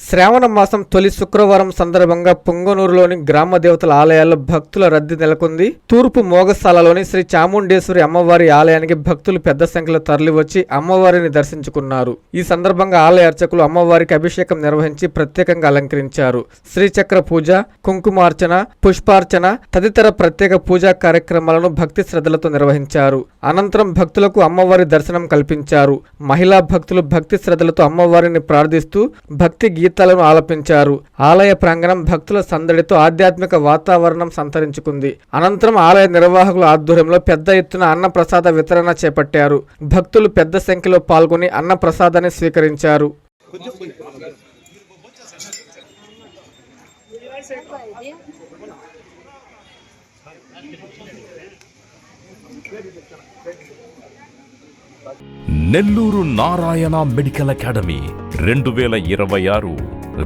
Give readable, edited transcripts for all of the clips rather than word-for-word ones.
శ్రావణ మాసం తొలి శుక్రవారం సందర్భంగా పుంగనూరులోని గ్రామ దేవతల ఆలయాల్లో భక్తుల రద్దీ నెలకొంది. తూర్పు మోగసాలలోని శ్రీ చాముండేశ్వరి అమ్మవారి ఆలయానికి భక్తులు పెద్ద సంఖ్యలో తరలివచ్చి అమ్మవారిని దర్శించుకున్నారు. ఈ సందర్భంగా ఆలయ అర్చకులు అమ్మవారికి అభిషేకం నిర్వహించి ప్రత్యేకంగా అలంకరించారు. శ్రీచక్ర పూజ, కుంకుమార్చన, పుష్పార్చన తదితర ప్రత్యేక పూజా కార్యక్రమాలను భక్తి శ్రద్ధలతో నిర్వహించారు. అనంతరం భక్తులకు అమ్మవారి దర్శనం కల్పించారు. మహిళా భక్తులు భక్తి శ్రద్ధలతో అమ్మవారిని ప్రార్థిస్తూ భక్తి గీతాలను ఆలపించారు. ఆలయ ప్రాంగణం భక్తుల సందడితో ఆధ్యాత్మిక వాతావరణం సంతరించుకుంది. అనంతరం ఆలయ నిర్వాహకుల ఆధ్వర్యంలో పెద్ద ఎత్తున అన్న ప్రసాద వితరణ చేపట్టారు. భక్తులు పెద్ద సంఖ్యలో పాల్గొని అన్న ప్రసాదాన్ని స్వీకరించారు. నెల్లూరు నారాయణ మెడికల్ అకాడమీ 2026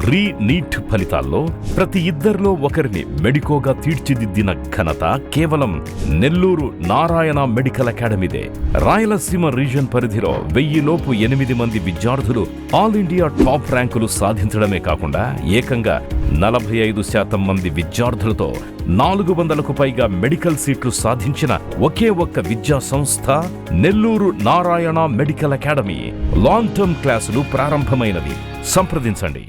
రీ-నీట్ ఫలితాల్లో ప్రతి ఇద్దరిలో ఒకరిని మెడికోగా తీర్చిదిద్దిన ఘనత కేవలం నెల్లూరు నారాయణ మెడికల్ అకాడమీదే. రాయలసీమ రీజన్ పరిధిలో 1000 లోపు 8 మంది విద్యార్థులు ఆల్ ఇండియా టాప్ ర్యాంకులు సాధించడమే కాకుండా ఏకంగా 45% మంది విద్యార్థులతో 400కు పైగా మెడికల్ సీట్లు సాధించిన ఒకే ఒక్క విద్యా సంస్థ Nellore Narayana medical academy. Long term క్లాసులు ప్రారంభమైనవి. సంప్రదించండి.